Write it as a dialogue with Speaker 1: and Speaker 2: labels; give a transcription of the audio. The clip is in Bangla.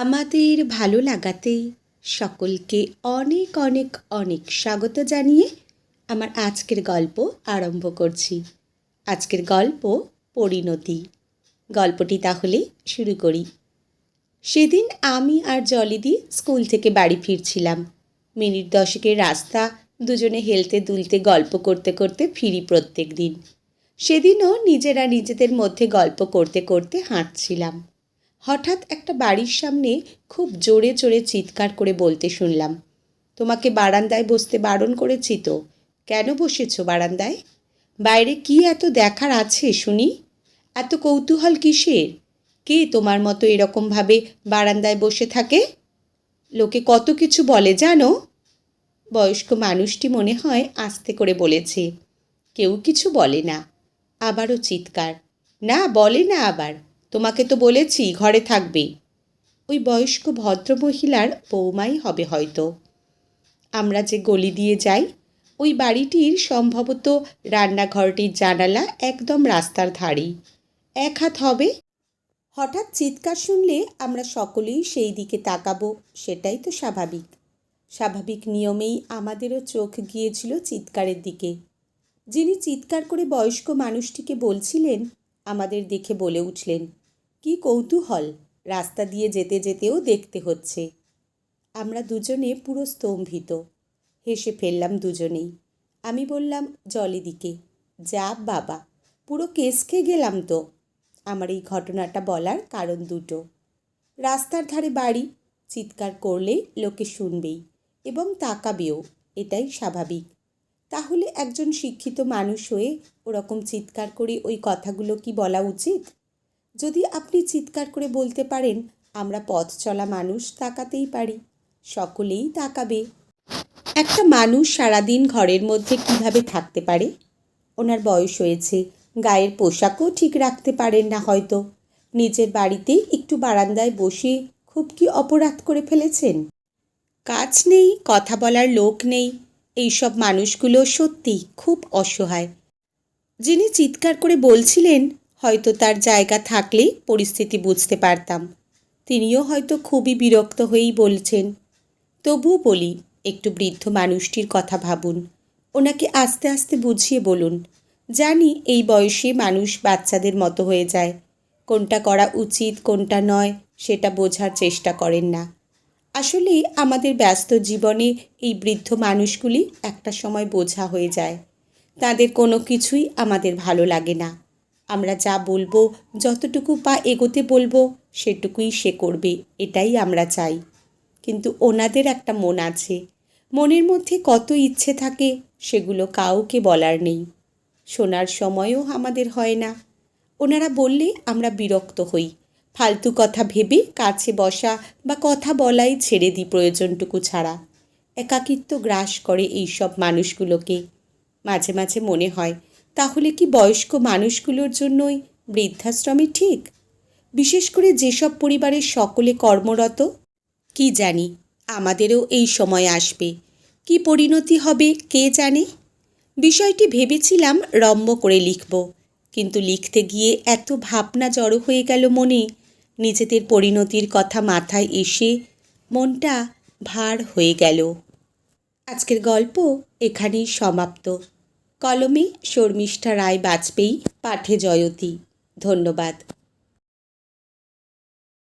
Speaker 1: আমাদের ভালো লাগাতে সকলকে অনেক অনেক অনেক স্বাগত জানিয়ে আমার আজকের গল্প আরম্ভ করছি। আজকের গল্প পরিণতি। গল্পটি তাহলে শুরু করি। সেদিন আমি আর জলিদি স্কুল থেকে বাড়ি ফিরছিলাম। মিনিট 10-এর রাস্তা, দুজনে হেলতে দুলতে গল্প করতে করতে ফিরি প্রত্যেক দিন। সেদিনও নিজেরা নিজেদের মধ্যে গল্প করতে করতে হাঁটছিলাম। হঠাৎ একটা বাড়ির সামনে খুব জোরে জোরে চিৎকার করে বলতে শুনলাম, তোমাকে বারান্দায় বসতে বারণ করেছি তো, কেন বসেছো বারান্দায়? বাইরে কি এত দেখার আছে শুনি? এত কৌতূহল কিসের? কে তোমার মতো এরকমভাবে বারান্দায় বসে থাকে? লোকে কত কিছু বলে জানো? বয়স্ক মানুষটি মনে হয় আস্তে করে বলেছে, কেউ কিছু বলে না। আবারও চিৎকার, না বলে না আবার, তোমাকে তো বলেছি ঘরে থাকবে। ওই বয়স্ক ভদ্রমহিলার বৌমাই হবে হয়তো। আমরা যে গলি দিয়ে যাই, ওই বাড়িটির সম্ভবত রান্নাঘরটির জানালা একদম রাস্তার ধারেই, 1 হাত হবে। হঠাৎ চিৎকার শুনলে আমরা সকলেই সেই দিকে তাকাবো, সেটাই তো স্বাভাবিক। স্বাভাবিক নিয়মেই আমাদেরও চোখ গিয়েছিল চিৎকারের দিকে। যিনি চিৎকার করে বয়স্ক মানুষটিকে বলছিলেন, আমাদের দেখে বলে উঠলেন, কি কৌতূহল, রাস্তা দিয়ে যেতে যেতেও দেখতে হচ্ছে। আমরা দুজনে পুরো স্তম্ভিত। হেসে ফেললাম দুজনেই। আমি বললাম জলিদিকে, যা বাবা, পুরো কেস খেয়ে গেলাম তো। আমার এই ঘটনাটা বলার কারণ দুটো। রাস্তার ধারে বাড়ি, চিৎকার করলে লোকে শুনবেই এবং তাকাবেও, এটাই স্বাভাবিক। তাহলে একজন শিক্ষিত মানুষ হয়ে ওরকম চিৎকার করে ওই কথাগুলো কি বলা উচিত? যদি আপনি চিৎকার করে বলতে পারেন, আমরা পথ চলা মানুষ তাকাতেই পারি, সকলেই তাকাবে। একটা মানুষ সারাদিন ঘরের মধ্যে কিভাবে থাকতে পারে? ওনার বয়স হয়েছে, গায়ের পোশাকও ঠিক রাখতে পারেন না হয়তো। নিজের বাড়িতে একটু বারান্দায় বসে খুব কি অপরাধ করে ফেলেছেন? কাজ নেই, কথা বলার লোক নেই, এইসব মানুষগুলো সত্যি খুব অসহায়। যিনি চিৎকার করে বলছিলেন, হয়তো তার জায়গা থাকলে পরিস্থিতি বুঝতে পারতাম। তিনিও হয়তো খুবই বিরক্ত হয়েই বলছেন। তবুও বলি, একটু বৃদ্ধ মানুষটির কথা ভাবুন, ওনাকে আস্তে আস্তে বুঝিয়ে বলুন। জানি এই বয়সে মানুষ বাচ্চাদের মতো হয়ে যায়, কোনটা করা উচিত কোনটা নয় সেটা বোঝার চেষ্টা করেন না। আসলে আমাদের ব্যস্ত জীবনে এই বৃদ্ধ মানুষগুলি একটা সময় বোঝা হয়ে যায়। তাদের কোনো কিছুই আমাদের ভালো লাগে না। আমরা যা বলবো, যতটুকু পা এগোতে বলবো, সেটুকুই সে করবে, এটাই আমরা চাই। কিন্তু ওনাদের একটা মন আছে, মনের মধ্যে কত ইচ্ছে থাকে, সেগুলো কাউকে বলার নেই। শোনার সময়ও আমাদের হয় না। ওনারা বললে আমরা বিরক্ত হই, ফালতু কথা ভেবে কাছে বসা বা কথা বলাই ছেড়ে দিই প্রয়োজনটুকু ছাড়া। একাকিত্ব গ্রাস করে এই সব মানুষগুলোকে। মাঝে মাঝে মনে হয়, তাহলে কি বয়স্ক মানুষগুলোর জন্যই বৃদ্ধাশ্রমই ঠিক? বিশেষ করে যেসব পরিবারের সকলে কর্মরত। কি জানি, আমাদেরও এই সময় আসবে, কি পরিণতি হবে কে জানে। বিষয়টি ভেবেছিলাম রম্য করে লিখব, কিন্তু লিখতে গিয়ে এত ভাবনা জড়ো হয়ে গেল মনে, নিজেদের পরিণতির কথা মাথায় এসে মনটা ভার হয়ে গেল। আজকের গল্প এখানেই সমাপ্ত। কলমে শর্মিষ্ঠা রায় বাজপেয়ী, পাঠে জয়তী। ধন্যবাদ।